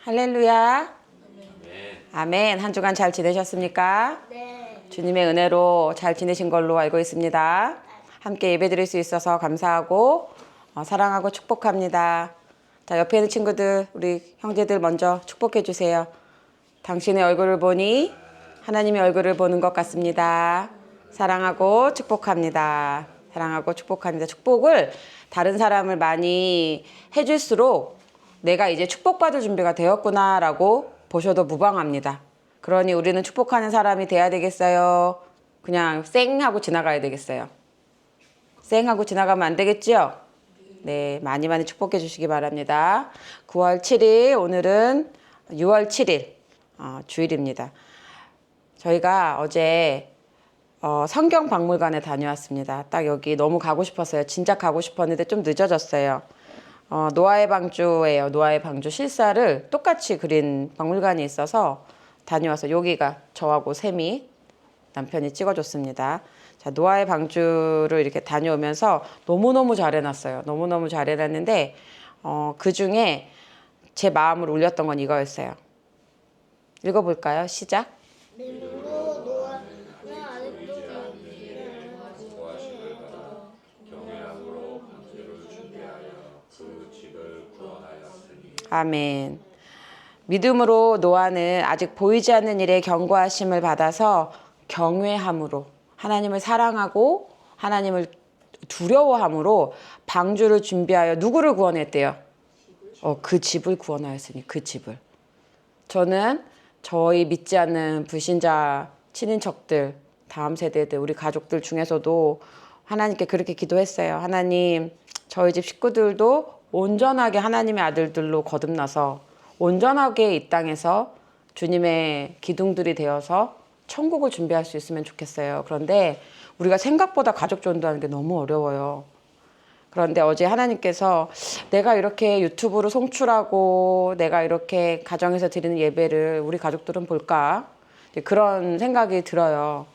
할렐루야. 네. 아멘. 한 주간 잘 지내셨습니까? 네. 주님의 은혜로 잘 지내신 걸로 알고 있습니다. 함께 예배드릴 수 있어서 감사하고 사랑하고 축복합니다. 자, 옆에 있는 친구들, 우리 형제들 먼저 축복해 주세요. 당신의 얼굴을 보니 하나님의 얼굴을 보는 것 같습니다. 사랑하고 축복합니다. 사랑하고 축복합니다. 축복을 다른 사람을 많이 해줄수록 내가 이제 축복받을 준비가 되었구나라고 보셔도 무방합니다. 그러니 우리는 축복하는 사람이 돼야 되겠어요? 그냥 쌩 하고 지나가야 되겠어요? 쌩 하고 지나가면 안 되겠지요? 네, 많이 많이 축복해 주시기 바랍니다. 9월 7일, 오늘은 6월 7일 주일입니다. 저희가 어제 성경박물관에 다녀왔습니다. 딱 여기 너무 가고 싶었어요. 진짜 가고 싶었는데 좀 늦어졌어요. 노아의 방주예요. 노아의 방주 실사를 똑같이 그린 박물관이 있어서 다녀와서 여기가 저하고 샘이 남편이 찍어줬습니다. 자, 노아의 방주를 이렇게 다녀오면서 너무너무 잘 해놨어요. 너무너무 잘 해놨는데 그 중에 제 마음을 울렸던 건 이거였어요. 읽어볼까요? 시작. 믿음으로 노아는 아직도 경외함으로 방주를 준비하여 그 집을 구원하였으니. 아멘. 믿음으로 노아는 아직 보이지 않는 일에 경고하심을 받아서 경외함으로 하나님을 사랑하고 하나님을 두려워함으로 방주를 준비하여 누구를 구원했대요? 그 집을 구원하였으니 그 집을. 저는 저희 믿지 않는 불신자 친인척들, 다음 세대들, 우리 가족들 중에서도 하나님께 그렇게 기도했어요. 하나님, 저희 집 식구들도 온전하게 하나님의 아들들로 거듭나서 온전하게 이 땅에서 주님의 기둥들이 되어서 천국을 준비할 수 있으면 좋겠어요. 그런데 우리가 생각보다 가족 전도하는 게 너무 어려워요. 그런데 어제 하나님께서 내가 이렇게 유튜브로 송출하고 내가 이렇게 가정에서 드리는 예배를 우리 가족들은 볼까? 그런 생각이 들어요.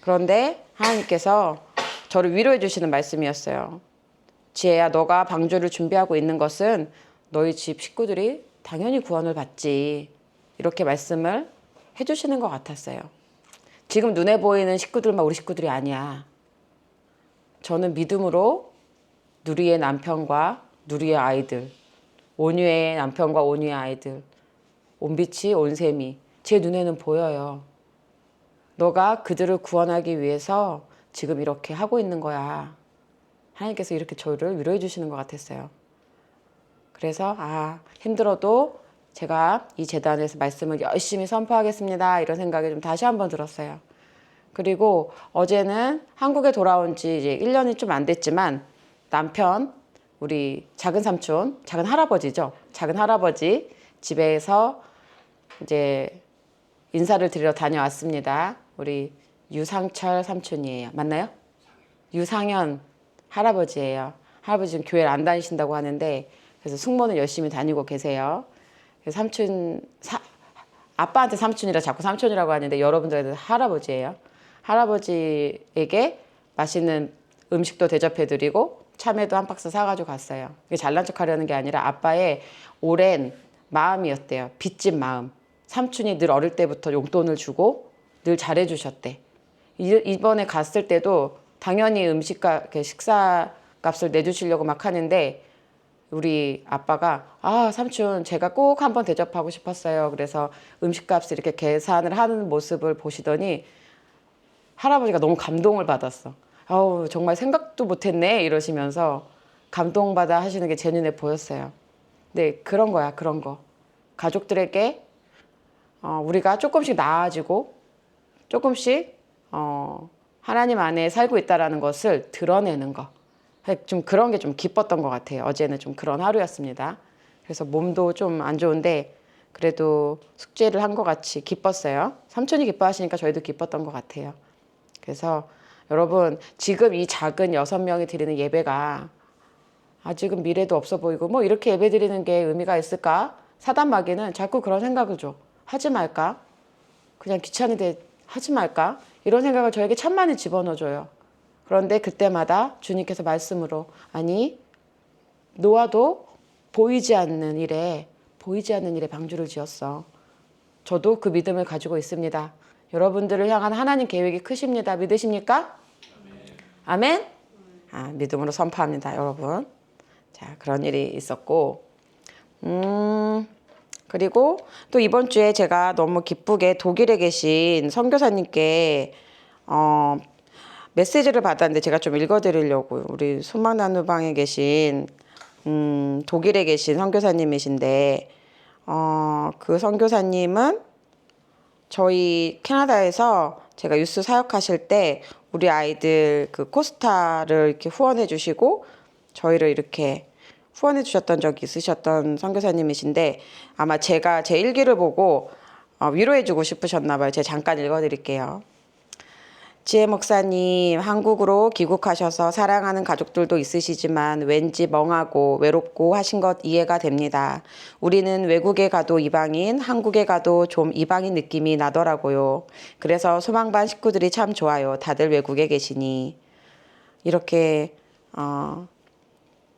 그런데 하나님께서 저를 위로해 주시는 말씀이었어요. 지혜야, 너가 방주를 준비하고 있는 것은 너희 집 식구들이 당연히 구원을 받지. 이렇게 말씀을 해주시는 것 같았어요. 지금 눈에 보이는 식구들만 우리 식구들이 아니야. 저는 믿음으로 누리의 남편과 누리의 아이들, 온유의 남편과 온유의 아이들, 온빛이 온샘이 제 눈에는 보여요. 너가 그들을 구원하기 위해서 지금 이렇게 하고 있는 거야. 하나님께서 이렇게 저를 위로해 주시는 것 같았어요. 그래서 힘들어도 제가 이 재단에서 말씀을 열심히 선포하겠습니다. 이런 생각이 좀 다시 한번 들었어요. 그리고 어제는 한국에 돌아온 지 이제 1년이 좀 안 됐지만 남편, 우리 작은 삼촌, 작은 할아버지죠. 작은 할아버지 집에서 이제 인사를 드리러 다녀왔습니다. 우리 유상철 삼촌이에요. 맞나요? 유상현 할아버지예요. 할아버지 지금 교회를 안 다니신다고 하는데 그래서 숙모는 열심히 다니고 계세요. 그래서 아빠한테 삼촌이라 자꾸 삼촌이라고 하는데 여러분들한테 할아버지예요. 할아버지에게 맛있는 음식도 대접해드리고 참외도 한 박스 사가지고 갔어요. 이게 잘난 척하려는 게 아니라 아빠의 오랜 마음이었대요. 빚진 마음. 삼촌이 늘 어릴 때부터 용돈을 주고 늘 잘해주셨대. 이번에 갔을 때도 당연히 식사 값을 내주시려고 막 하는데 우리 아빠가 삼촌 제가 꼭 한번 대접하고 싶었어요. 그래서 음식값을 이렇게 계산을 하는 모습을 보시더니 할아버지가 너무 감동을 받았어. 정말 생각도 못했네 이러시면서 감동받아 하시는 게 제 눈에 보였어요. 네, 그런 거야. 그런 거. 가족들에게 우리가 조금씩 나아지고 조금씩 하나님 안에 살고 있다는 것을 드러내는 거. 좀 그런 게 좀 기뻤던 것 같아요. 어제는 좀 그런 하루였습니다. 그래서 몸도 좀 안 좋은데 그래도 숙제를 한 것 같이 기뻤어요. 삼촌이 기뻐하시니까 저희도 기뻤던 것 같아요. 그래서 여러분 지금 이 작은 6명이 드리는 예배가 아직은 미래도 없어 보이고 뭐 이렇게 예배 드리는 게 의미가 있을까? 사단 마귀는 자꾸 그런 생각을 줘. 하지 말까? 그냥 귀찮은데 하지 말까? 이런 생각을 저에게 천만에 집어넣어줘요. 그런데 그때마다 주님께서 말씀으로 노아도 보이지 않는 일에 보이지 않는 일에 방주를 지었어. 저도 그 믿음을 가지고 있습니다. 여러분들을 향한 하나님 계획이 크십니다. 믿으십니까? 아멘? 믿음으로 선포합니다, 여러분. 자, 그런 일이 있었고, 그리고 또 이번 주에 제가 너무 기쁘게 독일에 계신 선교사님께 메시지를 받았는데 제가 좀 읽어드리려고요. 우리 소망 나누방에 계신 독일에 계신 선교사님이신데 그 선교사님은 저희 캐나다에서 제가 유스 사역하실 때 우리 아이들 그 코스타를 이렇게 후원해 주시고 저희를 이렇게 후원해 주셨던 적이 있으셨던 선교사님이신데 아마 제가 제 일기를 보고 위로해 주고 싶으셨나 봐요. 제가 잠깐 읽어 드릴게요. 지혜 목사님, 한국으로 귀국하셔서 사랑하는 가족들도 있으시지만 왠지 멍하고 외롭고 하신 것 이해가 됩니다. 우리는 외국에 가도 이방인, 한국에 가도 좀 이방인 느낌이 나더라고요. 그래서 소망반 식구들이 참 좋아요. 다들 외국에 계시니. 이렇게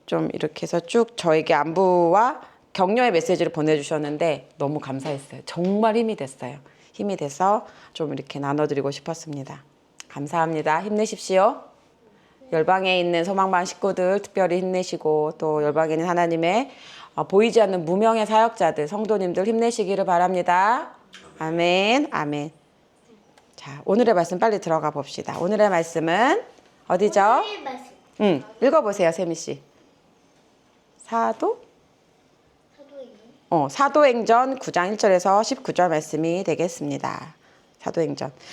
좀 이렇게 해서 쭉 저에게 안부와 격려의 메시지를 보내주셨는데 너무 감사했어요. 정말 힘이 됐어요. 힘이 돼서 좀 이렇게 나눠드리고 싶었습니다. 감사합니다. 힘내십시오. 열방에 있는 소망반 식구들 특별히 힘내시고 또 열방에 있는 하나님의 보이지 않는 무명의 사역자들 성도님들 힘내시기를 바랍니다. 아멘. 아멘. 자, 오늘의 말씀 빨리 들어가 봅시다. 오늘의 말씀은 어디죠? 오늘의 말씀. 읽어보세요, 세미 씨. 사도행전. 사도행전 9장 1절에서 19절 말씀이 되겠습니다.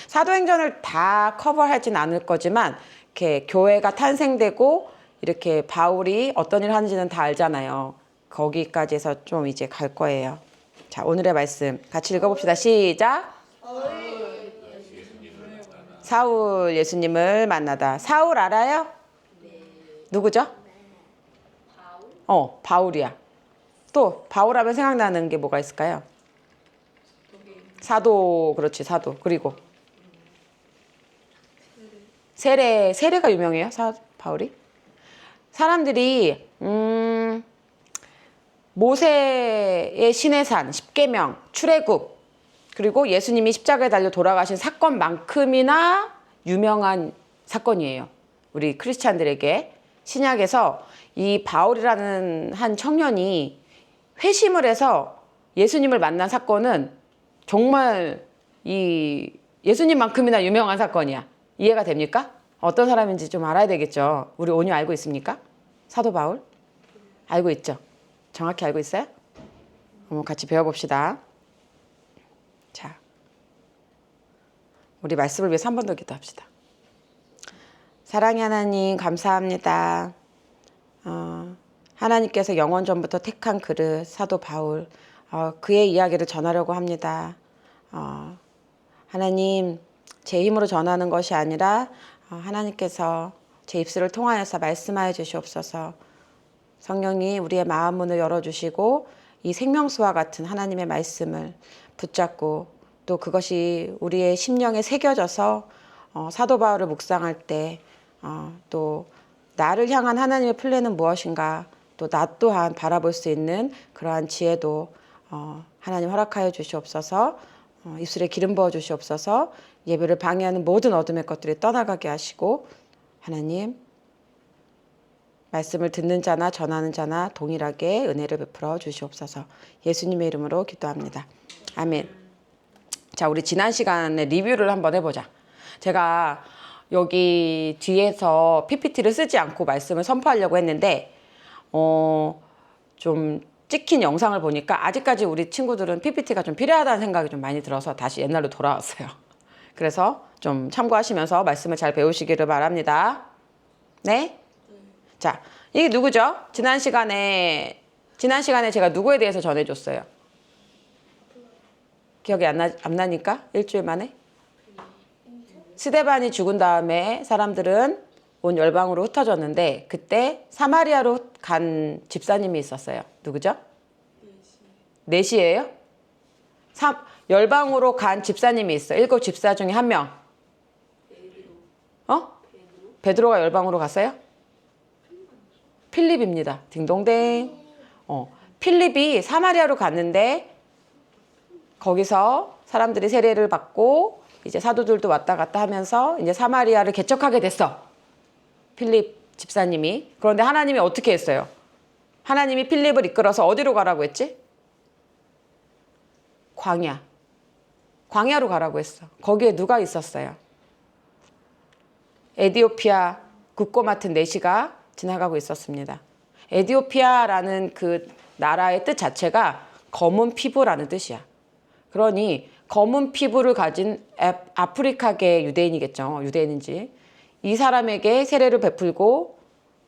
사도행전을 다 커버하진 않을 거지만 이렇게 교회가 탄생되고 이렇게 바울이 어떤 일을 하는지는 다 알잖아요. 거기까지 해서 좀 이제 갈 거예요. 자, 오늘의 말씀 같이 읽어봅시다. 시작. 사울 예수님을 만나다. 사울 알아요? 누구죠? 바울이야. 또 바울 하면 생각나는 게 뭐가 있을까요? 사도, 그렇지, 사도. 그리고 세례가 유명해요, 바울이? 사람들이 모세의 시내산, 십계명, 출애굽, 그리고 예수님이 십자가에 달려 돌아가신 사건만큼이나 유명한 사건이에요. 우리 크리스찬들에게. 신약에서 이 바울이라는 한 청년이 회심을 해서 예수님을 만난 사건은 정말 이 예수님만큼이나 유명한 사건이야. 이해가 됩니까? 어떤 사람인지 좀 알아야 되겠죠. 우리 온유 알고 있습니까? 사도 바울? 알고 있죠? 정확히 알고 있어요? 한번 같이 배워봅시다. 자, 우리 말씀을 위해서 한 번 더 기도합시다. 사랑의 하나님 감사합니다. 하나님께서 영원 전부터 택한 그릇 사도 바울 그의 이야기를 전하려고 합니다. 하나님 제 힘으로 전하는 것이 아니라 하나님께서 제 입술을 통하여서 말씀하여 주시옵소서. 성령이 우리의 마음 문을 열어주시고 이 생명수와 같은 하나님의 말씀을 붙잡고 또 그것이 우리의 심령에 새겨져서 사도 바울을 묵상할 때 또 나를 향한 하나님의 플랜은 무엇인가 또 나 또한 바라볼 수 있는 그러한 지혜도 하나님 허락하여 주시옵소서. 입술에 기름 부어 주시옵소서. 예배를 방해하는 모든 어둠의 것들이 떠나가게 하시고 하나님 말씀을 듣는 자나 전하는 자나 동일하게 은혜를 베풀어 주시옵소서. 예수님의 이름으로 기도합니다. 아멘. 자, 우리 지난 시간에 리뷰를 한번 해보자. 제가 여기 뒤에서 PPT를 쓰지 않고 말씀을 선포하려고 했는데 좀 찍힌 영상을 보니까 아직까지 우리 친구들은 PPT가 좀 필요하다는 생각이 좀 많이 들어서 다시 옛날로 돌아왔어요. 그래서 좀 참고하시면서 말씀을 잘 배우시기를 바랍니다. 네? 자, 이게 누구죠? 지난 시간에 제가 누구에 대해서 전해줬어요? 기억이 안 나니까? 일주일 만에? 스데반이 죽은 다음에 사람들은 온 열방으로 흩어졌는데 그때 사마리아로 간 집사님이 있었어요. 누구죠? 넷이에요? 열방으로 간 집사님이 있어. 7 집사 중에 한 명. 베드로가 열방으로 갔어요? 필립입니다. 딩동댕. 필립이 사마리아로 갔는데 거기서 사람들이 세례를 받고 이제 사도들도 왔다 갔다 하면서 이제 사마리아를 개척하게 됐어. 필립 집사님이. 그런데 하나님이 어떻게 했어요? 하나님이 필립을 이끌어서 어디로 가라고 했지? 광야. 광야로 가라고 했어. 거기에 누가 있었어요? 에디오피아 국고 맡은 내시가 지나가고 있었습니다. 에디오피아라는 그 나라의 뜻 자체가 검은 피부라는 뜻이야. 그러니 검은 피부를 가진 아프리카계 유대인이겠죠. 유대인인지. 이 사람에게 세례를 베풀고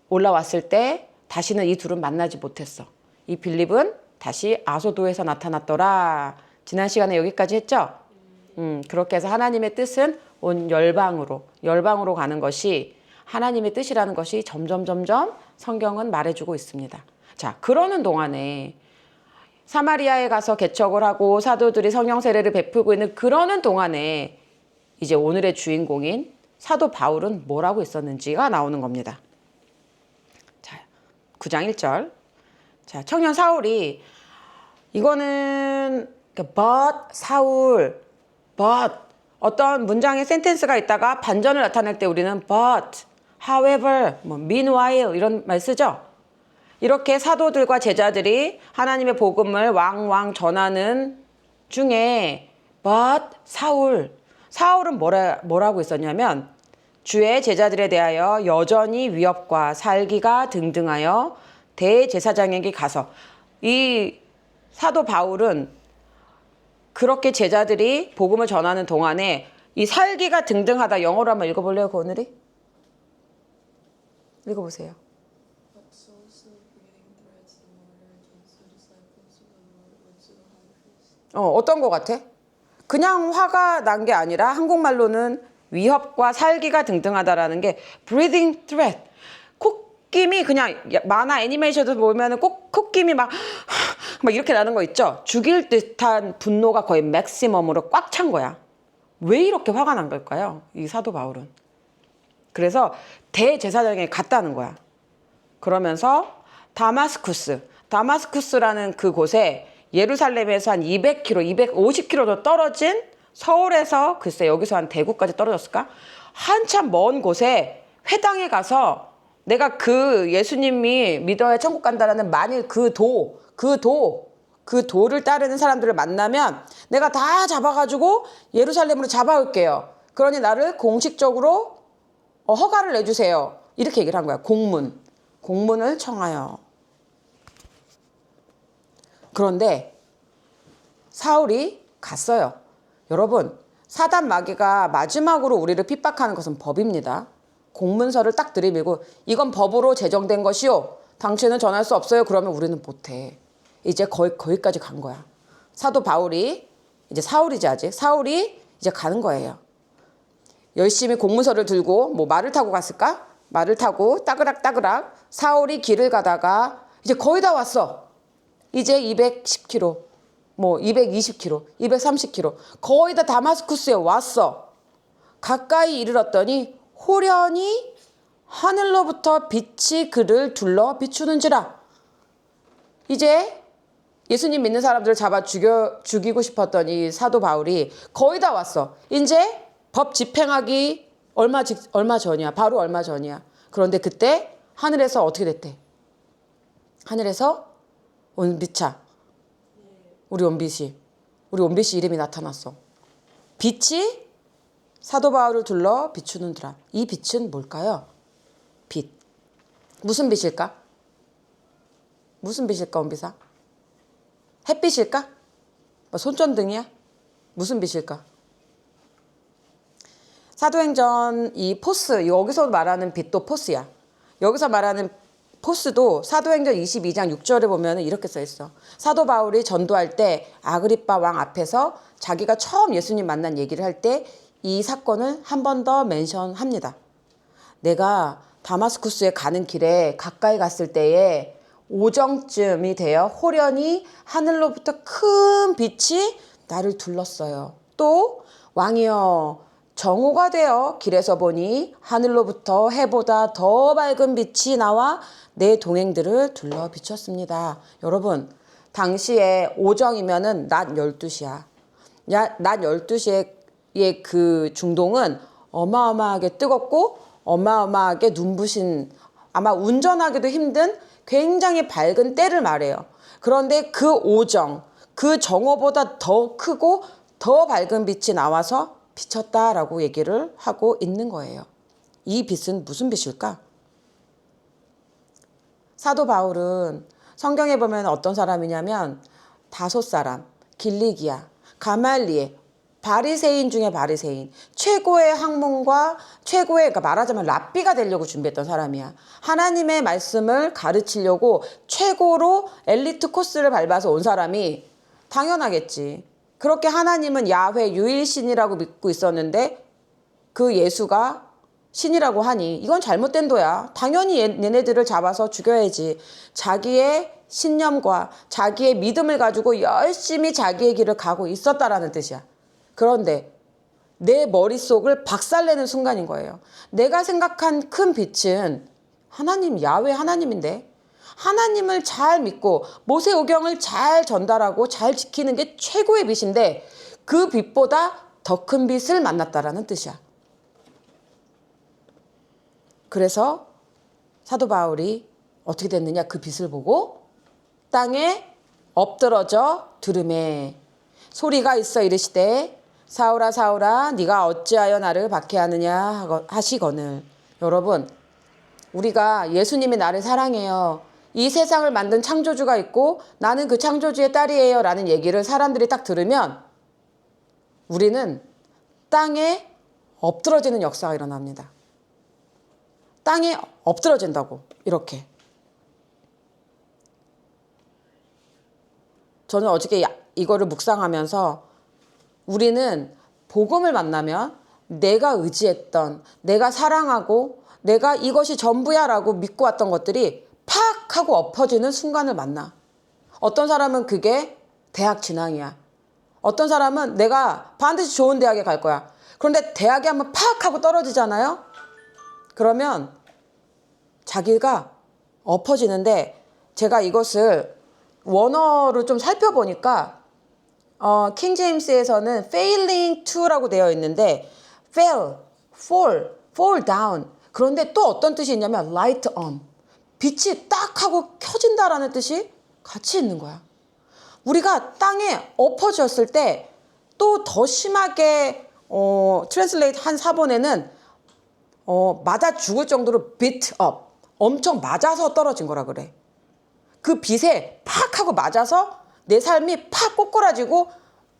올라왔을 때 다시는 이 둘은 만나지 못했어. 이 빌립은 다시 아소도에서 나타났더라. 지난 시간에 여기까지 했죠? 그렇게 해서 하나님의 뜻은 온 열방으로 가는 것이 하나님의 뜻이라는 것이 점점 성경은 말해주고 있습니다. 자, 그러는 동안에 사마리아에 가서 개척을 하고 사도들이 성령 세례를 베풀고 있는 그러는 동안에 이제 오늘의 주인공인 사도 바울은 뭘 하고 있었는지가 나오는 겁니다. 자, 9장 1절. 자, 청년 사울이 이거는 but 사울 but 어떤 문장의 센텐스가 있다가 반전을 나타낼 때 우리는 but, however, meanwhile 이런 말 쓰죠. 이렇게 사도들과 제자들이 하나님의 복음을 왕왕 전하는 중에 but 사울은 뭐라고 있었냐면 주의 제자들에 대하여 여전히 위협과 살기가 등등하여 대제사장에게 가서 이 사도 바울은 그렇게 제자들이 복음을 전하는 동안에 이 살기가 등등하다 영어로 한번 읽어볼래요? 그 오늘이? 읽어보세요. 어떤 거 같아? 그냥 화가 난 게 아니라 한국말로는 위협과 살기가 등등하다라는 게 breathing threat. 콧김이 그냥 만화 애니메이션에서 보면은 꼭 콧김이 막 이렇게 나는 거 있죠? 죽일 듯한 분노가 거의 맥시멈으로 꽉 찬 거야. 왜 이렇게 화가 난 걸까요? 이 사도 바울은. 그래서 대제사장에게 갔다는 거야. 그러면서 다마스쿠스라는 그곳에 예루살렘에서 한 200km, 250km 떨어진 서울에서 글쎄 여기서 한 대구까지 떨어졌을까? 한참 먼 곳에 회당에 가서 내가 그 예수님이 믿어야 천국 간다라는 만일 그 도를 따르는 사람들을 만나면 내가 다 잡아가지고 예루살렘으로 잡아올게요. 그러니 나를 공식적으로 허가를 내주세요. 이렇게 얘기를 한 거야. 공문을 청하여. 그런데 사울이 갔어요. 여러분, 사단 마귀가 마지막으로 우리를 핍박하는 것은 법입니다. 공문서를 딱 들이밀고 이건 법으로 제정된 것이요. 당신은 전할 수 없어요. 그러면 우리는 못해. 이제 거기까지 간 거야. 사도 바울이 이제 사울이지 아직. 사울이 이제 가는 거예요. 열심히 공문서를 들고 말을 타고 갔을까? 말을 타고 따그락 사울이 길을 가다가 이제 거의 다 왔어. 이제 210km, 220km, 230km 거의 다 다마스쿠스에 왔어. 가까이 이르렀더니 호련히 하늘로부터 빛이 그를 둘러 비추는지라. 이제 예수님 믿는 사람들을 잡아 죽이고 싶었던 이 사도 바울이 거의 다 왔어. 이제 법 집행하기 얼마 전이야. 바로 얼마 전이야. 그런데 그때 하늘에서 어떻게 됐대? 하늘에서 온비차. 우리 온빛이 이름이 나타났어. 빛이 사도 바울을 둘러 비추는더라. 이 빛은 뭘까요? 빛. 무슨 빛일까? 무슨 빛일까, 온비사? 햇빛일까? 손전등이야? 무슨 빛일까? 사도행전 이 포스, 여기서 말하는 빛도 포스야. 여기서 말하는 포스도 사도행전 22장 6절에 보면 이렇게 써있어. 사도 바울이 전도할 때 아그리빠 왕 앞에서 자기가 처음 예수님 만난 얘기를 할 때 이 사건을 한 번 더 멘션합니다. 내가 다마스쿠스에 가는 길에 가까이 갔을 때에 오정쯤이 되어 호련히 하늘로부터 큰 빛이 나를 둘렀어요. 또 왕이여 정오가 되어 길에서 보니 하늘로부터 해보다 더 밝은 빛이 나와 내 동행들을 둘러 비췄습니다. 여러분, 당시에 오정이면은 낮 12시야. 낮 12시에 그 중동은 어마어마하게 뜨겁고 어마어마하게 눈부신, 아마 운전하기도 힘든 굉장히 밝은 때를 말해요. 그런데 그 오정, 그 정오보다 더 크고 더 밝은 빛이 나와서 비쳤다라고 얘기를 하고 있는 거예요. 이 빛은 무슨 빛일까? 사도 바울은 성경에 보면 어떤 사람이냐면 다섯 사람, 길리기아, 가말리엘, 바리새인 중에 바리새인, 최고의 학문과 최고의, 그러니까 말하자면 랍비가 되려고 준비했던 사람이야. 하나님의 말씀을 가르치려고 최고로 엘리트 코스를 밟아서 온 사람이 당연하겠지. 그렇게 하나님은 야훼 유일신이라고 믿고 있었는데 그 예수가 신이라고 하니 이건 잘못된 도야. 당연히 얘네들을 잡아서 죽여야지. 자기의 신념과 자기의 믿음을 가지고 열심히 자기의 길을 가고 있었다라는 뜻이야. 그런데 내 머릿속을 박살내는 순간인 거예요. 내가 생각한 큰 빛은 하나님, 야훼 하나님인데 하나님을 잘 믿고 모세오경을 잘 전달하고 잘 지키는 게 최고의 빛인데 그 빛보다 더 큰 빛을 만났다라는 뜻이야. 그래서 사도 바울이 어떻게 됐느냐, 그 빛을 보고 땅에 엎드러져 들으매 소리가 있어 이르시되 사울아 사울아 네가 어찌하여 나를 박해하느냐 하시거늘. 여러분, 우리가 예수님이 나를 사랑해요, 이 세상을 만든 창조주가 있고 나는 그 창조주의 딸이에요 라는 얘기를 사람들이 딱 들으면 우리는 땅에 엎드러지는 역사가 일어납니다. 땅에 엎드러진다고. 이렇게. 저는 어저께 이거를 묵상하면서 우리는 복음을 만나면 내가 의지했던, 내가 사랑하고 내가 이것이 전부야 라고 믿고 왔던 것들이 팍 하고 엎어지는 순간을 만나. 어떤 사람은 그게 대학 진학이야. 어떤 사람은 내가 반드시 좋은 대학에 갈 거야. 그런데 대학에 한번 팍 하고 떨어지잖아요. 그러면 자기가 엎어지는데, 제가 이것을 원어로 좀 살펴보니까 킹 제임스에서는 failing to라고 되어 있는데 fail, fall down. 그런데 또 어떤 뜻이 있냐면 light on, 빛이 딱 하고 켜진다라는 뜻이 같이 있는 거야. 우리가 땅에 엎어졌을 때 또 더 심하게 트랜슬레이트 한 사본에는 맞아 죽을 정도로 beat up, 엄청 맞아서 떨어진 거라 그래. 그 빛에 팍 하고 맞아서 내 삶이 팍 꼬꾸라지고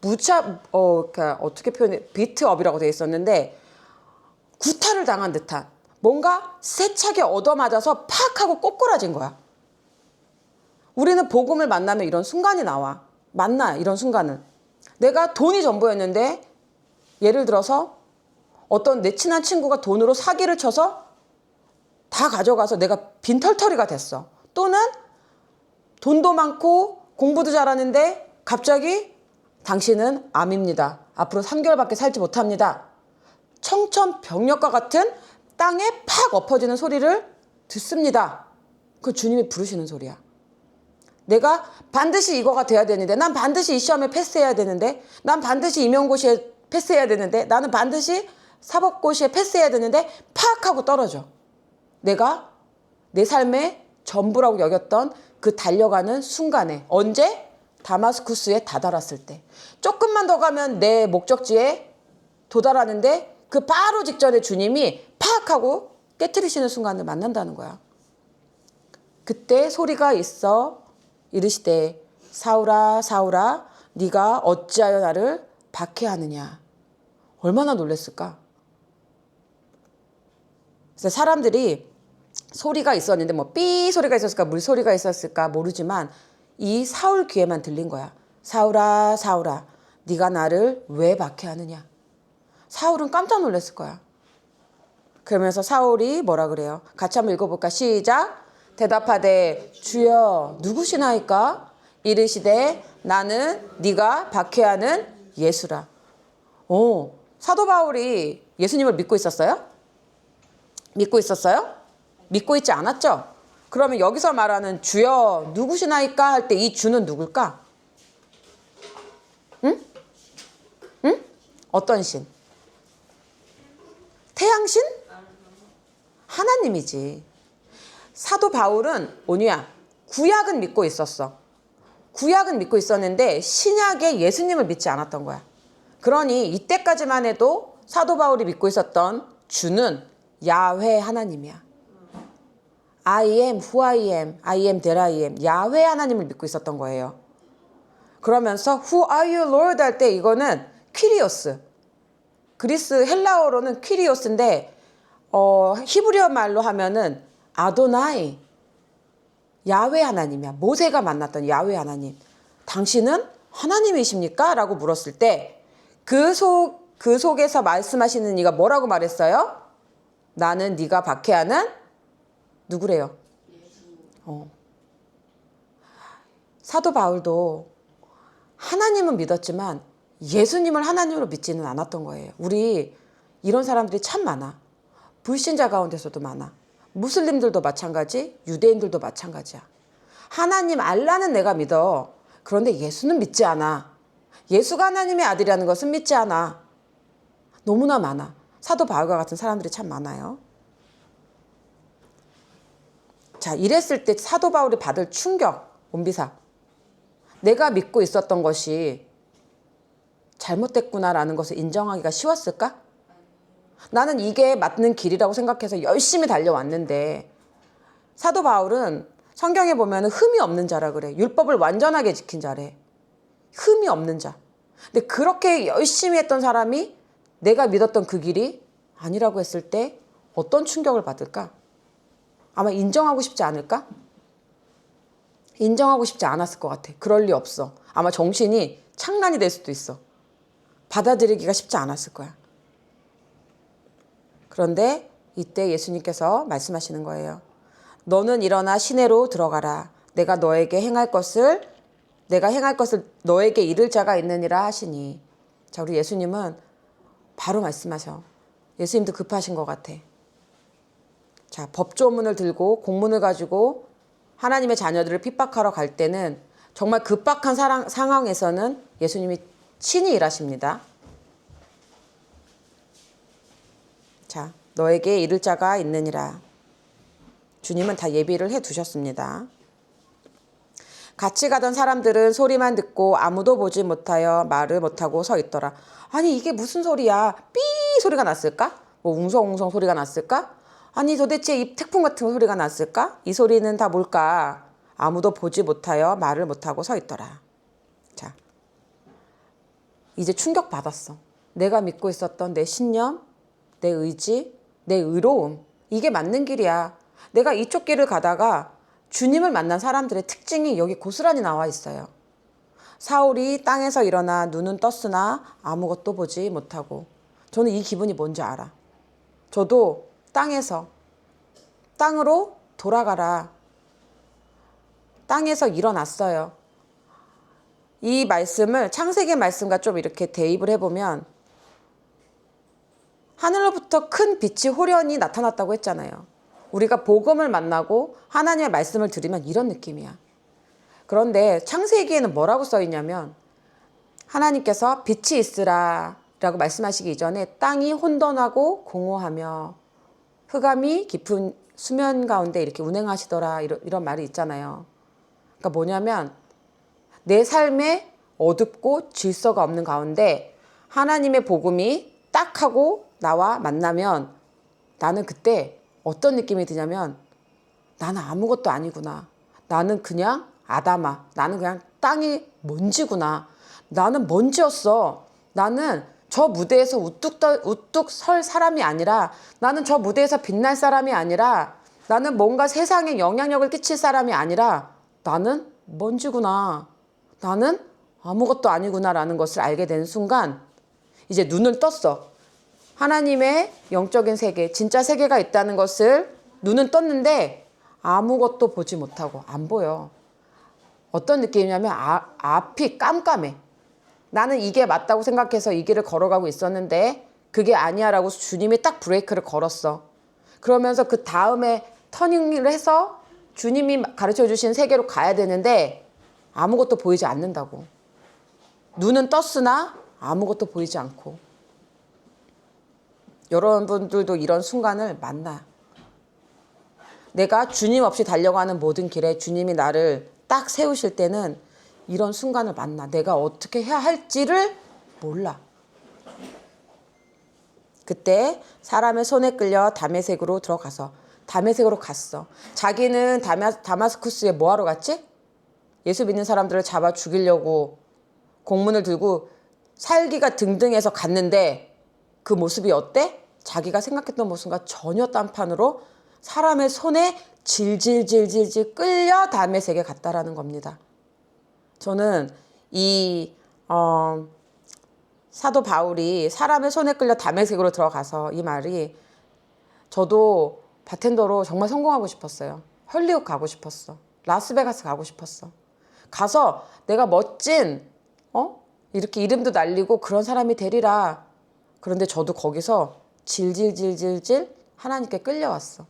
그러니까 어떻게 표현해, 비트업이라고 되어 있었는데 구타를 당한 듯한, 뭔가 세차게 얻어맞아서 팍 하고 꼬꾸라진 거야. 우리는 복음을 만나면 이런 순간이 나와. 만나, 이런 순간은. 내가 돈이 전부였는데 예를 들어서 어떤 내 친한 친구가 돈으로 사기를 쳐서 다 가져가서 내가 빈털터리가 됐어. 또는 돈도 많고 공부도 잘하는데 갑자기 당신은 암입니다, 앞으로 3개월밖에 살지 못합니다. 청천벽력과 같은 땅에 팍 엎어지는 소리를 듣습니다. 그 주님이 부르시는 소리야. 내가 반드시 이거가 돼야 되는데, 난 반드시 이 시험에 패스해야 되는데, 난 반드시 임용고시에 패스해야 되는데, 나는 반드시 사법고시에 패스해야 되는데 팍 하고 떨어져. 내가 내 삶의 전부라고 여겼던 그 달려가는 순간에, 언제? 다마스쿠스에 다다랐을 때. 조금만 더 가면 내 목적지에 도달하는데 그 바로 직전에 주님이 팍 하고 깨트리시는 순간을 만난다는 거야. 그때 소리가 있어 이르시되 사울아 사울아 네가 어찌하여 나를 박해하느냐. 얼마나 놀랬을까. 그래서 사람들이 소리가 있었는데 뭐 삐 소리가 있었을까 물 소리가 있었을까 모르지만 이 사울 귀에만 들린 거야. 사울아 사울아 네가 나를 왜 박해하느냐. 사울은 깜짝 놀랐을 거야. 그러면서 사울이 뭐라 그래요? 같이 한번 읽어볼까? 시작. 대답하되 주여 누구시나이까? 이르시되 나는 네가 박해하는 예수라. 사도 바울이 예수님을 믿고 있었어요? 믿고 있었어요? 믿고 있지 않았죠? 그러면 여기서 말하는 주여 누구시나이까 할 때 이 주는 누굴까? 응? 응? 어떤 신? 태양신? 하나님이지. 사도 바울은 온유야 구약은 믿고 있었어. 구약은 믿고 있었는데 신약에 예수님을 믿지 않았던 거야. 그러니 이때까지만 해도 사도 바울이 믿고 있었던 주는 야훼 하나님이야. I am who I am, I am that I am. 야훼 하나님을 믿고 있었던 거예요. 그러면서 Who are you Lord 할 때 이거는 퀴리오스. 그리스 헬라어로는 퀴리오스인데 히브리어 말로 하면은 아도나이. 야훼 하나님이야. 모세가 만났던 야훼 하나님. 당신은 하나님이십니까? 라고 물었을 때 그 속에서 말씀하시는 이가 뭐라고 말했어요? 나는 네가 박해하는 누구래요? 사도 바울도 하나님은 믿었지만 예수님을 하나님으로 믿지는 않았던 거예요. 우리 이런 사람들이 참 많아. 불신자 가운데서도 많아. 무슬림들도 마찬가지, 유대인들도 마찬가지야. 하나님 알라는 내가 믿어. 그런데 예수는 믿지 않아. 예수가 하나님의 아들이라는 것은 믿지 않아. 너무나 많아. 사도 바울과 같은 사람들이 참 많아요. 자, 이랬을 때 사도 바울이 받을 충격, 온비사. 내가 믿고 있었던 것이 잘못됐구나라는 것을 인정하기가 쉬웠을까? 나는 이게 맞는 길이라고 생각해서 열심히 달려왔는데 사도 바울은 성경에 보면 흠이 없는 자라 그래. 율법을 완전하게 지킨 자래. 흠이 없는 자. 근데 그렇게 열심히 했던 사람이 내가 믿었던 그 길이 아니라고 했을 때 어떤 충격을 받을까? 아마 인정하고 싶지 않을까? 인정하고 싶지 않았을 것 같아. 그럴 리 없어. 아마 정신이 창란이 될 수도 있어. 받아들이기가 쉽지 않았을 거야. 그런데 이때 예수님께서 말씀하시는 거예요. 너는 일어나 시내로 들어가라. 내가 행할 것을 너에게 이를 자가 있느니라 하시니. 자, 우리 예수님은 바로 말씀하셔. 예수님도 급하신 것 같아. 자, 법조문을 들고 공문을 가지고 하나님의 자녀들을 핍박하러 갈 때는 정말 급박한 상황에서는 예수님이 친히 일하십니다. 자, 너에게 이를 자가 있느니라. 주님은 다 예비를 해 두셨습니다. 같이 가던 사람들은 소리만 듣고 아무도 보지 못하여 말을 못하고 서 있더라. 아니 이게 무슨 소리야? 삐 소리가 났을까? 뭐 웅성웅성 소리가 났을까? 아니 도대체 이 태풍 같은 소리가 났을까? 이 소리는 다 뭘까? 아무도 보지 못하여 말을 못하고 서 있더라. 자, 이제 충격받았어. 내가 믿고 있었던 내 신념, 내 의지, 내 의로움, 이게 맞는 길이야. 내가 이쪽 길을 가다가 주님을 만난 사람들의 특징이 여기 고스란히 나와 있어요. 사울이 땅에서 일어나 눈은 떴으나 아무것도 보지 못하고. 저는 이 기분이 뭔지 알아. 저도 땅으로 돌아가라. 땅에서 일어났어요. 이 말씀을 창세기 말씀과 좀 이렇게 대입을 해보면 하늘로부터 큰 빛이 호련히 나타났다고 했잖아요. 우리가 복음을 만나고 하나님의 말씀을 들으면 이런 느낌이야. 그런데 창세기에는 뭐라고 써 있냐면 하나님께서 빛이 있으라 라고 말씀하시기 이전에 땅이 혼돈하고 공허하며 흑암이 깊은 수면 가운데 이렇게 운행하시더라 이런 말이 있잖아요. 그러니까 뭐냐면 내 삶에 어둡고 질서가 없는 가운데 하나님의 복음이 딱 하고 나와 만나면 나는 그때 어떤 느낌이 드냐면 나는 아무것도 아니구나. 나는 그냥 아담아. 나는 그냥 땅이 먼지구나. 나는 먼지였어. 나는 저 무대에서 우뚝 설 사람이 아니라 나는 저 무대에서 빛날 사람이 아니라 나는 뭔가 세상에 영향력을 끼칠 사람이 아니라 나는 먼지구나. 나는 아무것도 아니구나라는 것을 알게 된 순간 이제 눈을 떴어. 하나님의 영적인 세계, 진짜 세계가 있다는 것을 눈은 떴는데 아무것도 보지 못하고 안 보여. 어떤 느낌이냐면 앞이 깜깜해. 나는 이게 맞다고 생각해서 이 길을 걸어가고 있었는데 그게 아니야 라고 주님이 딱 브레이크를 걸었어. 그러면서 그 다음에 터닝을 해서 주님이 가르쳐 주신 세계로 가야 되는데 아무것도 보이지 않는다고. 눈은 떴으나 아무것도 보이지 않고. 여러분들도 이런 순간을 만나. 내가 주님 없이 달려가는 모든 길에 주님이 나를 딱 세우실 때는 이런 순간을 만나. 내가 어떻게 해야 할지를 몰라. 그때 사람의 손에 끌려 다메섹으로 들어가서 다메섹으로 갔어. 자기는 다마스쿠스에 뭐하러 갔지? 예수 믿는 사람들을 잡아 죽이려고 공문을 들고 살기가 등등해서 갔는데 그 모습이 어때? 자기가 생각했던 모습과 전혀 딴판으로 사람의 손에 질질질질질 끌려 다메섹에 갔다라는 겁니다. 저는 이 사도 바울이 사람의 손에 끌려 다메섹으로 들어가서 이 말이 저도 바텐더로 정말 성공하고 싶었어요. 헐리우드 가고 싶었어. 라스베가스 가고 싶었어. 가서 내가 멋진 이렇게 이름도 날리고 그런 사람이 되리라. 그런데 저도 거기서 질질질질질 하나님께 끌려왔어.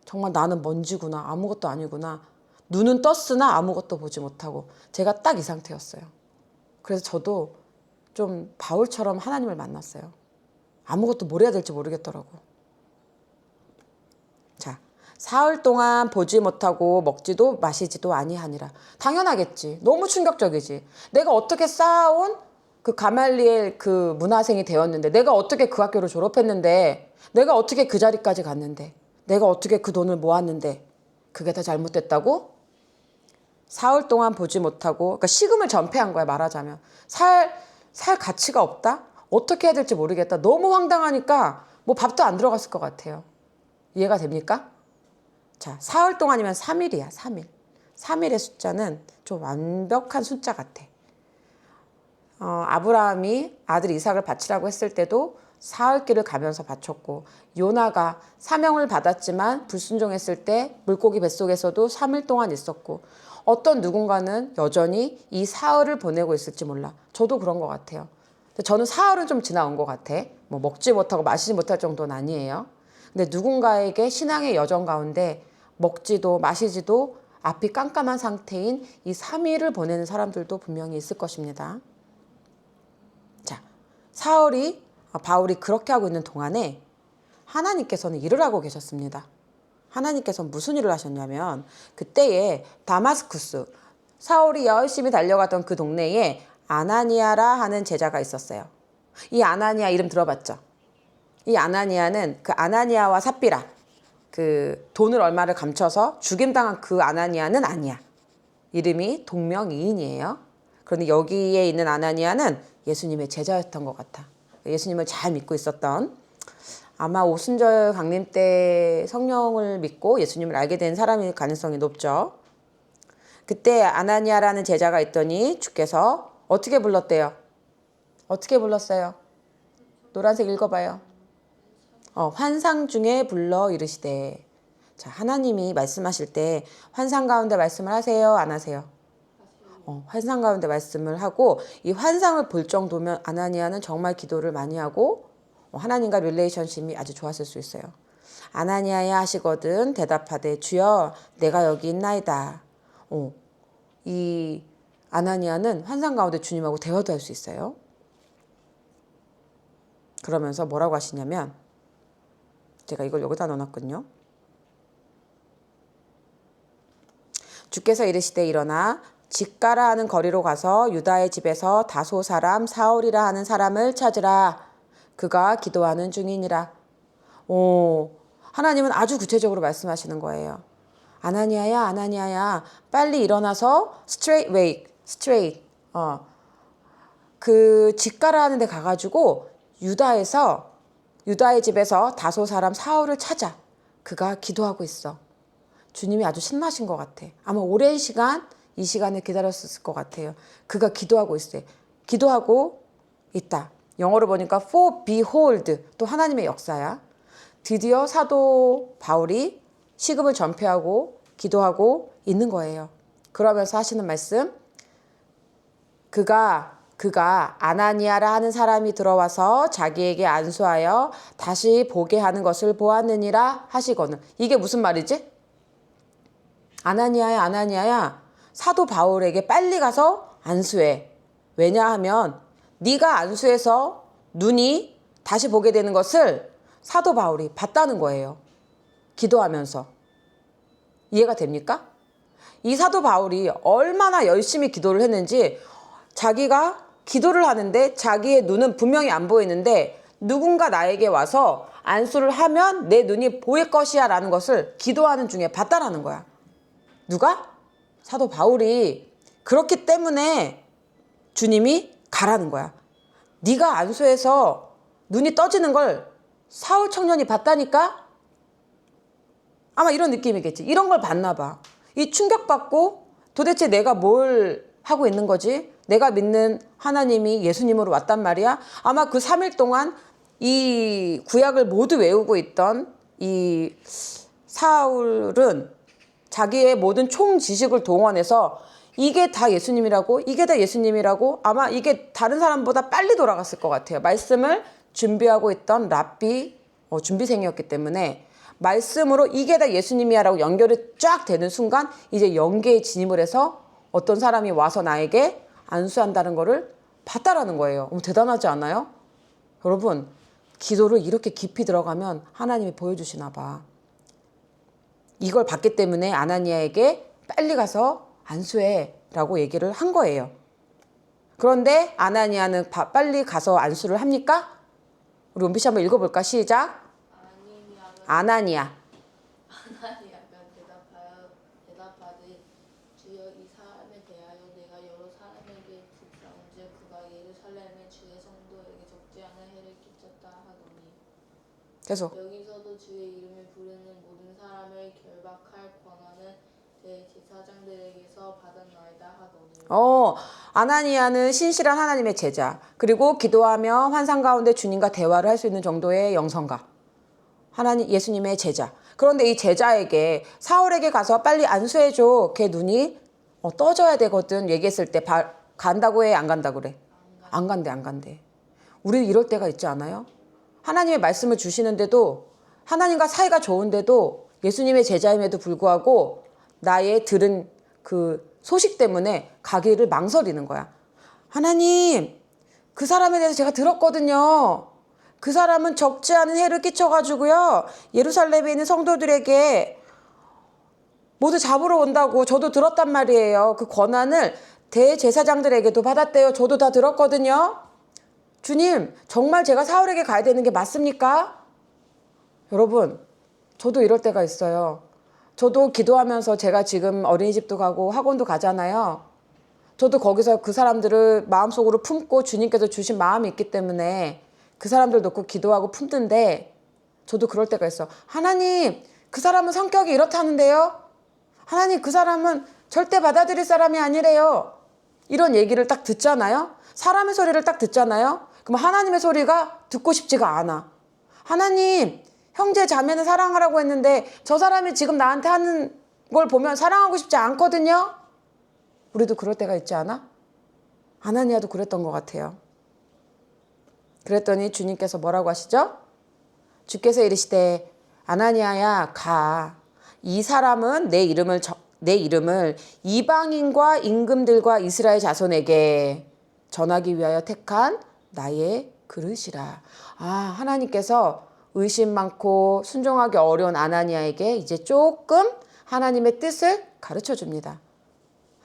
정말 나는 먼지구나. 아무것도 아니구나. 눈은 떴으나 아무것도 보지 못하고 제가 딱 이 상태였어요. 그래서 저도 좀 바울처럼 하나님을 만났어요. 아무것도 뭘 해야 될지 모르겠더라고. 자, 사흘 동안 보지 못하고 먹지도 마시지도 아니하니라. 당연하겠지. 너무 충격적이지. 내가 어떻게 쌓아온 그 가말리엘 그 문화생이 되었는데, 내가 어떻게 그 학교를 졸업했는데, 내가 어떻게 그 자리까지 갔는데, 내가 어떻게 그 돈을 모았는데 그게 다 잘못됐다고? 사흘 동안 보지 못하고, 그러니까 식음을 전폐한 거야, 말하자면. 살 가치가 없다? 어떻게 해야 될지 모르겠다. 너무 황당하니까 뭐 밥도 안 들어갔을 것 같아요. 이해가 됩니까? 자, 사흘 동안이면 3일이야, 3일. 3일의 숫자는 좀 완벽한 숫자 같아. 아브라함이 아들 이삭을 바치라고 했을 때도 사흘 길을 가면서 바쳤고, 요나가 사명을 받았지만 불순종했을 때 물고기 뱃속에서도 3일 동안 있었고, 어떤 누군가는 여전히 이 사흘을 보내고 있을지 몰라. 저도 그런 것 같아요. 근데 저는 사흘은 좀 지나온 것 같아. 뭐 먹지 못하고 마시지 못할 정도는 아니에요. 근데 누군가에게 신앙의 여정 가운데 먹지도 마시지도 앞이 깜깜한 상태인 이 3일을 보내는 사람들도 분명히 있을 것입니다. 자, 사흘이 바울이 그렇게 하고 있는 동안에 하나님께서는 일을 하고 계셨습니다. 하나님께서는 무슨 일을 하셨냐면, 그때에 다마스쿠스, 사울이 열심히 달려갔던 그 동네에 아나니아라 하는 제자가 있었어요. 이 아나니아 이름 들어봤죠? 이 아나니아는 그 아나니아와 삽비라, 그 돈을 얼마를 감춰서 죽임당한 그 아나니아는 아니야. 이름이 동명이인이에요. 그런데 여기에 있는 아나니아는 예수님의 제자였던 것 같아. 예수님을 잘 믿고 있었던, 아마 오순절 강림 때 성령을 믿고 예수님을 알게 된 사람일 가능성이 높죠. 그때 아나니아라는 제자가 있더니 주께서 어떻게 불렀대요? 어떻게 불렀어요? 노란색 읽어봐요. 환상 중에 불러 이르시되. 자, 하나님이 말씀하실 때 환상 가운데 말씀을 하세요? 안 하세요? 환상 가운데 말씀을 하고, 이 환상을 볼 정도면 아나니아는 정말 기도를 많이 하고 하나님과 릴레이션십이 아주 좋았을 수 있어요. 아나니아야 하시거든 대답하되 주여 내가 여기 있나이다. 이 아나니아는 환상 가운데 주님하고 대화도 할 수 있어요. 그러면서 뭐라고 하시냐면, 제가 이걸 여기다 넣어놨거든요. 주께서 이르시되 일어나 직가라 하는 거리로 가서 유다의 집에서 다소 사람 사울이라 하는 사람을 찾으라. 그가 기도하는 중이니라. 하나님은 아주 구체적으로 말씀하시는 거예요. 아나니아야, 아나니아야, 빨리 일어나서 straight, 그 직가라 하는 데 가가지고 유다의 집에서 다소 사람 사울을 찾아. 그가 기도하고 있어. 주님이 아주 신나신 것 같아. 아마 오랜 시간 이 시간을 기다렸을 것 같아요. 그가 기도하고 있어요. 기도하고 있다. 영어로 보니까 for behold, 또 하나님의 역사야. 드디어 사도 바울이 식음을 전폐하고 기도하고 있는 거예요. 그러면서 하시는 말씀, 그가 아나니아라 하는 사람이 들어와서 자기에게 안수하여 다시 보게 하는 것을 보았느니라 하시거늘. 이게 무슨 말이지? 아나니아야, 아나니아야, 사도 바울에게 빨리 가서 안수해. 왜냐하면 네가 안수해서 눈이 다시 보게 되는 것을 사도 바울이 봤다는 거예요. 기도하면서. 이해가 됩니까? 이 사도 바울이 얼마나 열심히 기도를 했는지, 자기가 기도를 하는데 자기의 눈은 분명히 안 보이는데 누군가 나에게 와서 안수를 하면 내 눈이 보일 것이야 라는 것을 기도하는 중에 봤다라는 거야. 누가? 사도 바울이. 그렇기 때문에 주님이 가라는 거야. 네가 안수해서 눈이 떠지는 걸 사울 청년이 봤다니까? 아마 이런 느낌이겠지. 이런 걸 봤나 봐. 이 충격받고 도대체 내가 뭘 하고 있는 거지? 내가 믿는 하나님이 예수님으로 왔단 말이야? 아마 그 3일 동안 이 구약을 모두 외우고 있던 이 사울은 자기의 모든 총 지식을 동원해서 이게 다 예수님이라고, 이게 다 예수님이라고, 아마 이게 다른 사람보다 빨리 돌아갔을 것 같아요. 말씀을 준비하고 있던 랍비 준비생이었기 때문에 말씀으로 이게 다 예수님이야 라고 연결이 쫙 되는 순간 이제 영계에 진입을 해서 어떤 사람이 와서 나에게 안수한다는 거를 봤다라는 거예요. 대단하지 않아요? 여러분, 기도를 이렇게 깊이 들어가면 하나님이 보여주시나 봐. 이걸 봤기 때문에 아나니아에게 빨리 가서 안수해 라고 얘기를 한 거예요. 그런데 아나니아는 빨리 가서 안수를 합니까? 우리 은비 씨 한번 읽어볼까? 시작. 아나니아. 아나니아가 대답하되 주여 이 사람에 대하여 내가 여러 사람에게 듣사온즉 그가 예루살렘의 주의 성도에게 적지 않은 해를 끼쳤다 하더니 계속. 여기서도 주의 이름을 부르는 모든 사람을 결박할 권한은 대제사장들에게서 받았나이다 하더니 아나니아는 신실한 하나님의 제자, 그리고 기도하며 환상 가운데 주님과 대화를 할 수 있는 정도의 영성가, 하나님 예수님의 제자. 그런데 이 제자에게 사울에게 가서 빨리 안수해줘. 걔 눈이 떠져야 되거든. 얘기했을 때 간다고 해? 안 간다고 그래? 안 간대. 우리 이럴 때가 있지 않아요? 하나님의 말씀을 주시는데도, 하나님과 사이가 좋은데도, 예수님의 제자임에도 불구하고 나의 들은 그 소식 때문에 가기를 망설이는 거야. 하나님, 그 사람에 대해서 제가 들었거든요. 그 사람은 적지 않은 해를 끼쳐가지고요, 예루살렘에 있는 성도들에게 모두 잡으러 온다고 저도 들었단 말이에요. 그 권한을 대제사장들에게도 받았대요. 저도 다 들었거든요. 주님, 정말 제가 사울에게 가야 되는 게 맞습니까? 여러분, 저도 이럴 때가 있어요. 저도 기도하면서 제가 지금 어린이집도 가고 학원도 가잖아요. 저도 거기서 그 사람들을 마음속으로 품고 주님께서 주신 마음이 있기 때문에 그 사람들 놓고 기도하고 품던데, 저도 그럴 때가 있어. 하나님, 그 사람은 성격이 이렇다는데요? 하나님, 그 사람은 절대 받아들일 사람이 아니래요. 이런 얘기를 딱 듣잖아요. 사람의 소리를 딱 듣잖아요. 그럼 하나님의 소리가 듣고 싶지가 않아. 하나님, 형제 자매는 사랑하라고 했는데 저 사람이 지금 나한테 하는 걸 보면 사랑하고 싶지 않거든요. 우리도 그럴 때가 있지 않아? 아나니아도 그랬던 것 같아요. 그랬더니 주님께서 뭐라고 하시죠? 주께서 이르시되 아나니아야, 가. 이 사람은 내 이름을 이방인과 임금들과 이스라엘 자손에게 전하기 위하여 택한 나의 그릇이라. 하나님께서 의심 많고 순종하기 어려운 아나니아에게 이제 조금 하나님의 뜻을 가르쳐 줍니다.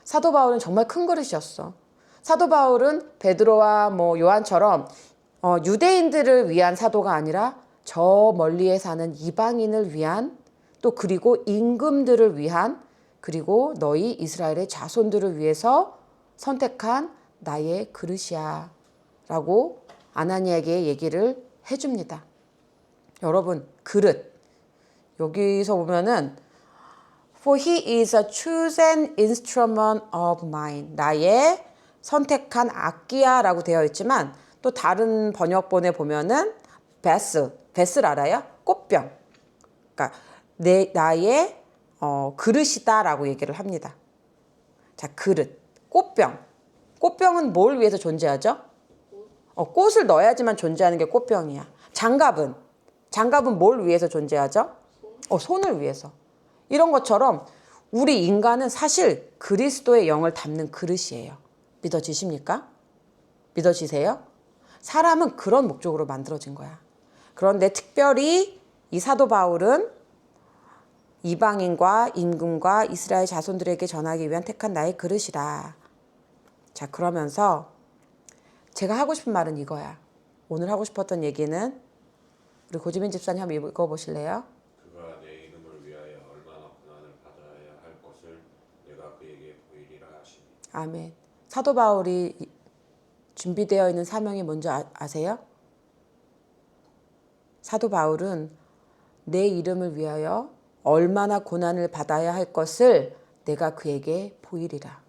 사도 바울은 정말 큰 그릇이었어. 사도 바울은 베드로와 요한처럼 유대인들을 위한 사도가 아니라 저 멀리에 사는 이방인을 위한, 또 그리고 임금들을 위한, 그리고 너희 이스라엘의 자손들을 위해서 선택한 나의 그릇이야 라고 아나니아에게 얘기를 해줍니다. 여러분, 그릇. 여기서 보면은 For he is a chosen instrument of mine. 나의 선택한 악기야 라고 되어 있지만, 또 다른 번역본에 보면은 베슬 알아요? 꽃병. 그러니까 나의 그릇이다 라고 얘기를 합니다. 자, 그릇, 꽃병. 꽃병은 뭘 위해서 존재하죠? 꽃을 넣어야지만 존재하는 게 꽃병이야. 장갑은 뭘 위해서 존재하죠? 손을 위해서. 이런 것처럼 우리 인간은 사실 그리스도의 영을 담는 그릇이에요. 믿어지십니까? 믿어지세요? 사람은 그런 목적으로 만들어진 거야. 그런데 특별히 이 사도 바울은 이방인과 임금과 이스라엘 자손들에게 전하기 위한 택한 나의 그릇이라. 자, 그러면서 제가 하고 싶은 말은 이거야. 오늘 하고 싶었던 얘기는 우리 고지민 집사님 한번 읽어보실래요? 그가 내 이름을 위하여 얼마나 고난을 받아야 할 것을 내가 그에게 보이리라 하시니. 아멘. 사도 바울이 준비되어 있는 사명이 뭔지 아세요? 사도 바울은 내 이름을 위하여 얼마나 고난을 받아야 할 것을 내가 그에게 보이리라.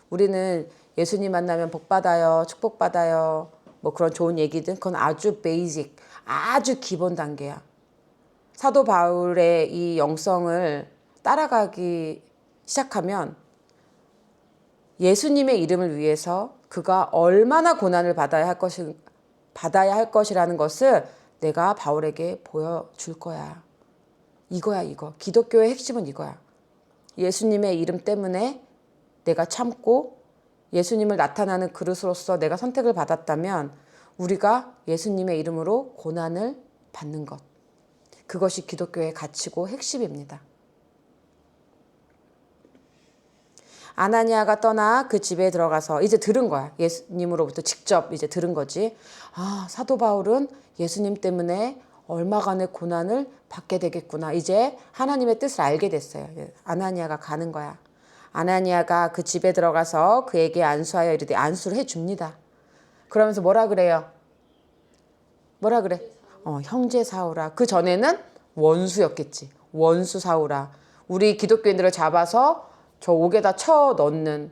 우리는 예수님 만나면 복 받아요, 축복 받아요, 뭐 그런 좋은 얘기든 그건 아주 베이직, 아주 기본 단계야. 사도 바울의 이 영성을 따라가기 시작하면 예수님의 이름을 위해서 그가 얼마나 고난을 받아야 할 것이라는 것을 내가 바울에게 보여줄 거야. 이거야, 이거. 기독교의 핵심은 이거야. 예수님의 이름 때문에 내가 참고 예수님을 나타나는 그릇으로서 내가 선택을 받았다면 우리가 예수님의 이름으로 고난을 받는 것. 그것이 기독교의 가치고 핵심입니다. 아나니아가 떠나 그 집에 들어가서 이제 들은 거야. 예수님으로부터 직접 이제 들은 거지. 아, 사도 바울은 예수님 때문에 얼마간의 고난을 받게 되겠구나. 이제 하나님의 뜻을 알게 됐어요. 아나니아가 가는 거야. 아나니아가 그 집에 들어가서 그에게 안수하여 이르되, 안수를 해줍니다. 그러면서 뭐라 그래요? 뭐라 그래? 형제 사울아. 그 전에는 원수였겠지. 원수 사울아. 우리 기독교인들을 잡아서 저 옥에다 쳐 넣는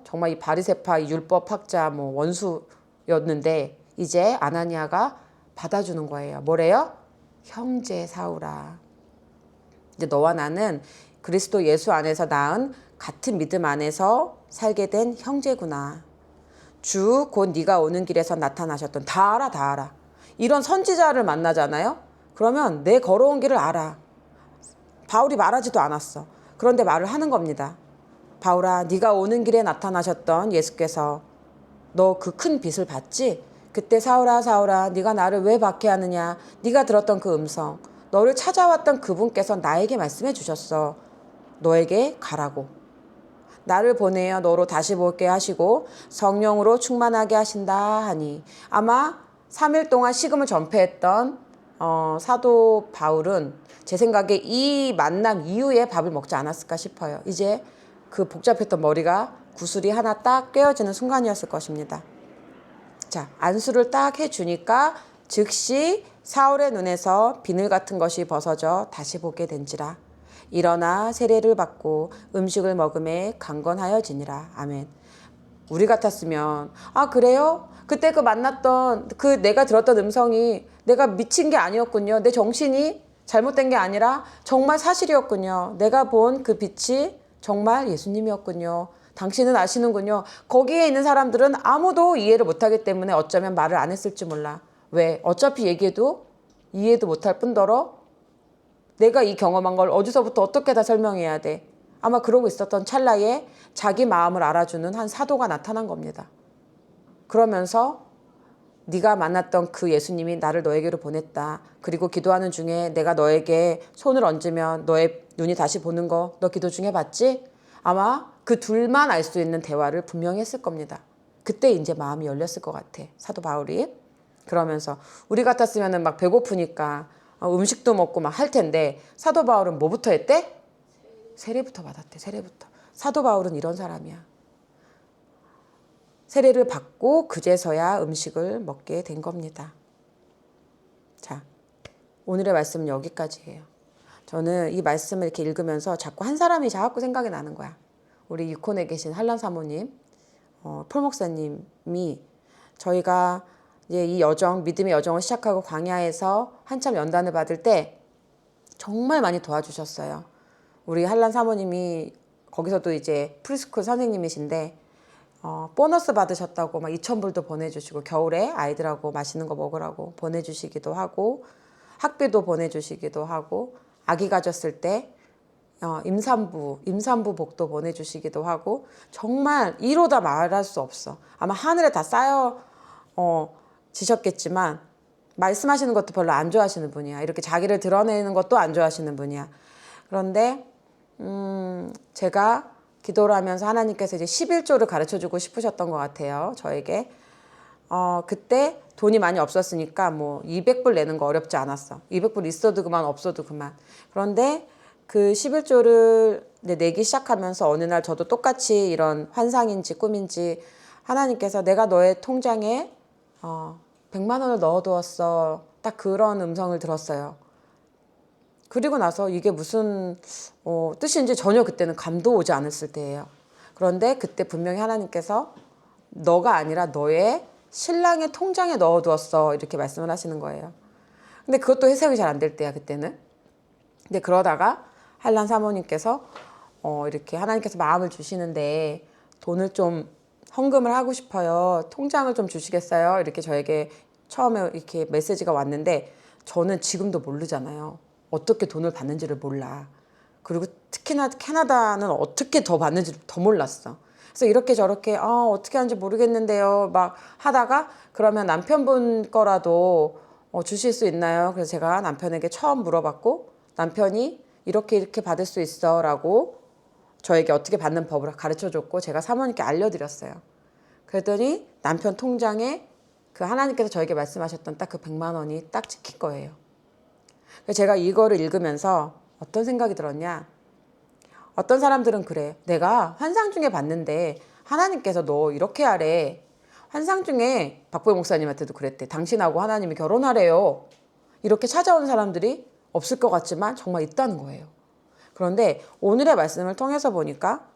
정말 이 바리새파, 이 율법학자 뭐 원수였는데 이제 아나니아가 받아주는 거예요. 뭐래요? 형제 사울아. 이제 너와 나는 그리스도 예수 안에서 낳은 같은 믿음 안에서 살게 된 형제구나. 주 곧 네가 오는 길에서 나타나셨던, 다 알아, 다 알아. 이런 선지자를 만나잖아요. 그러면 내 걸어온 길을 알아. 바울이 말하지도 않았어. 그런데 말을 하는 겁니다. 바울아, 네가 오는 길에 나타나셨던 예수께서 너 그 큰 빛을 봤지? 그때 사울아 사울아 네가 나를 왜 박해하느냐. 네가 들었던 그 음성, 너를 찾아왔던 그분께서 나에게 말씀해 주셨어. 너에게 가라고. 나를 보내어 너로 다시 볼게 하시고 성령으로 충만하게 하신다 하니. 아마 3일 동안 식음을 전폐했던 사도 바울은 제 생각에 이 만남 이후에 밥을 먹지 않았을까 싶어요. 이제 그 복잡했던 머리가 구슬이 하나 딱 꿰어지는 순간이었을 것입니다. 자, 안수를 딱 해주니까 즉시 사울의 눈에서 비늘 같은 것이 벗어져 다시 보게 된지라. 일어나 세례를 받고 음식을 먹음에 강건하여지니라. 아멘. 우리 같았으면 아 그래요? 그때 그 만났던 그 내가 들었던 음성이 내가 미친 게 아니었군요. 내 정신이 잘못된 게 아니라 정말 사실이었군요. 내가 본 그 빛이 정말 예수님이었군요. 당신은 아시는군요. 거기에 있는 사람들은 아무도 이해를 못하기 때문에 어쩌면 말을 안 했을지 몰라. 왜? 어차피 얘기해도 이해도 못할 뿐더러 내가 이 경험한 걸 어디서부터 어떻게 다 설명해야 돼. 아마 그러고 있었던 찰나에 자기 마음을 알아주는 한 사도가 나타난 겁니다. 그러면서 네가 만났던 그 예수님이 나를 너에게로 보냈다. 그리고 기도하는 중에 내가 너에게 손을 얹으면 너의 눈이 다시 보는 거 너 기도 중에 봤지? 아마 그 둘만 알 수 있는 대화를 분명히 했을 겁니다. 그때 이제 마음이 열렸을 것 같아. 사도 바울이. 그러면서 우리 같았으면 막 배고프니까 음식도 먹고 막 할 텐데 사도 바울은 뭐부터 했대? 세례부터 받았대. 세례부터. 사도 바울은 이런 사람이야. 세례를 받고 그제서야 음식을 먹게 된 겁니다. 자, 오늘의 말씀은 여기까지예요. 저는 이 말씀을 이렇게 읽으면서 자꾸 한 사람이 자꾸 생각이 나는 거야. 우리 유콘에 계신 한란 사모님, 폴 목사님이 저희가 이제 이 여정, 믿음의 여정을 시작하고 광야에서 한참 연단을 받을 때 정말 많이 도와주셨어요. 우리 한란 사모님이 거기서도 이제 프리스쿨 선생님이신데 보너스 받으셨다고 막 2,000불도 보내주시고 겨울에 아이들하고 맛있는 거 먹으라고 보내주시기도 하고 학비도 보내주시기도 하고 아기 가졌을 때 임산부 복도 보내주시기도 하고 정말 이로다 말할 수 없어. 아마 하늘에 다 쌓여 지셨겠지만 말씀하시는 것도 별로 안 좋아하시는 분이야. 이렇게 자기를 드러내는 것도 안 좋아하시는 분이야. 그런데 제가 기도를 하면서 하나님께서 이제 11조를 가르쳐주고 싶으셨던 것 같아요. 저에게. 그때 돈이 많이 없었으니까 뭐 200불 내는 거 어렵지 않았어. 200불 있어도 그만 없어도 그만. 그런데 그 11조를 내기 시작하면서 어느 날 저도 똑같이 이런 환상인지 꿈인지 하나님께서 내가 너의 통장에 100만 원을 넣어두었어. 딱 그런 음성을 들었어요. 그리고 나서 이게 무슨 뜻인지 전혀 그때는 감도 오지 않았을 때예요. 그런데 그때 분명히 하나님께서 너가 아니라 너의 신랑의 통장에 넣어두었어. 이렇게 말씀을 하시는 거예요. 근데 그것도 해석이 잘 안 될 때야 그때는. 근데 그러다가 한란 사모님께서 이렇게 하나님께서 마음을 주시는데 돈을 좀 헌금을 하고 싶어요. 통장을 좀 주시겠어요? 이렇게 저에게 처음에 이렇게 메시지가 왔는데 저는 지금도 모르잖아요. 어떻게 돈을 받는지를 몰라. 그리고 특히나 캐나다는 어떻게 더 받는지를 더 몰랐어. 그래서 이렇게 저렇게 어떻게 하는지 모르겠는데요. 막 하다가 그러면 남편분 거라도 주실 수 있나요? 그래서 제가 남편에게 처음 물어봤고 남편이 이렇게 받을 수 있어 라고 저에게 어떻게 받는 법을 가르쳐줬고 제가 사모님께 알려드렸어요. 그랬더니 남편 통장에 그 하나님께서 저에게 말씀하셨던 딱 그 100만 원이 딱 찍힌 거예요. 그래서 제가 이거를 읽으면서 어떤 생각이 들었냐. 어떤 사람들은 그래. 내가 환상 중에 봤는데 하나님께서 너 이렇게 하래. 환상 중에 박보영 목사님한테도 그랬대. 당신하고 하나님이 결혼하래요. 이렇게 찾아온 사람들이 없을 것 같지만 정말 있다는 거예요. 그런데 오늘의 말씀을 통해서 보니까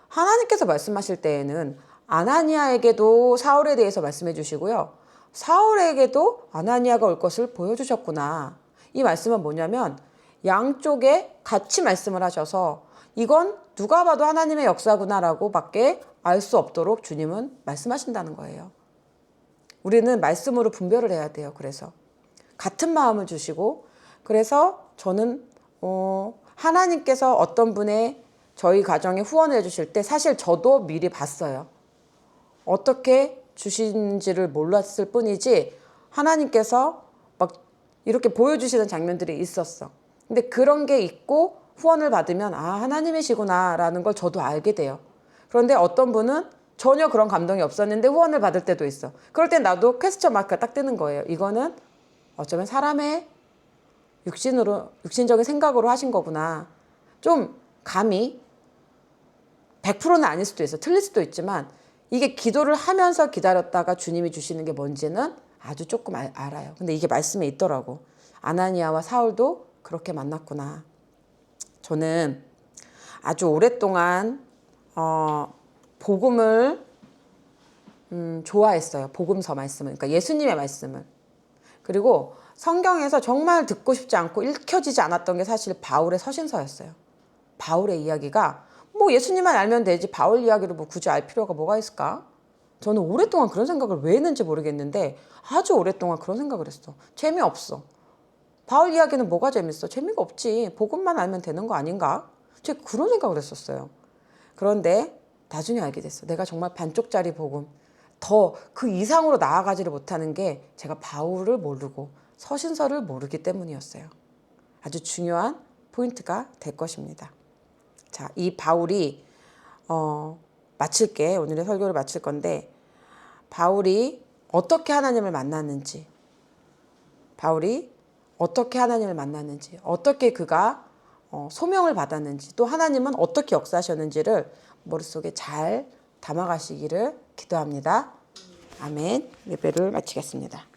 하나님께서 말씀하실 때에는 아나니아에게도 사울에 대해서 말씀해 주시고요. 사울에게도 아나니아가 올 것을 보여주셨구나. 이 말씀은 뭐냐면 양쪽에 같이 말씀을 하셔서 이건 누가 봐도 하나님의 역사구나라고 밖에 알 수 없도록 주님은 말씀하신다는 거예요. 우리는 말씀으로 분별을 해야 돼요. 그래서 같은 마음을 주시고 그래서 저는 하나님께서 어떤 분의 저희 가정에 후원을 해주실 때 사실 저도 미리 봤어요. 어떻게 주신지를 몰랐을 뿐이지 하나님께서 막 이렇게 보여주시는 장면들이 있었어. 근데 그런 게 있고 후원을 받으면 하나님이시구나 라는 걸 저도 알게 돼요. 그런데 어떤 분은 전혀 그런 감동이 없었는데 후원을 받을 때도 있어. 그럴 땐 나도 퀘스천 마크가 딱 뜨는 거예요. 이거는 어쩌면 사람의 육신적인 생각으로 하신 거구나. 좀 감히 100%는 아닐 수도 있어. 틀릴 수도 있지만 이게 기도를 하면서 기다렸다가 주님이 주시는 게 뭔지는 아주 조금 알아요. 근데 이게 말씀에 있더라고. 아나니아와 사울도 그렇게 만났구나. 저는 아주 오랫동안 복음을 좋아했어요. 복음서 말씀을. 그러니까 예수님의 말씀을. 그리고 성경에서 정말 듣고 싶지 않고 읽혀지지 않았던 게 사실 바울의 서신서였어요. 바울의 이야기가 뭐 예수님만 알면 되지 바울 이야기를 뭐 굳이 알 필요가 뭐가 있을까? 저는 오랫동안 그런 생각을 왜 했는지 모르겠는데 아주 오랫동안 그런 생각을 했어. 재미없어. 바울 이야기는 뭐가 재밌어? 재미가 없지. 복음만 알면 되는 거 아닌가? 제가 그런 생각을 했었어요. 그런데 나중에 알게 됐어. 내가 정말 반쪽짜리 복음, 더 그 이상으로 나아가지를 못하는 게 제가 바울을 모르고 서신서를 모르기 때문이었어요. 아주 중요한 포인트가 될 것입니다. 자, 이 바울이 마칠게. 오늘의 설교를 마칠 건데 바울이 어떻게 하나님을 만났는지 어떻게 그가 소명을 받았는지 또 하나님은 어떻게 역사하셨는지를 머릿속에 잘 담아가시기를 기도합니다. 아멘. 예배를 마치겠습니다.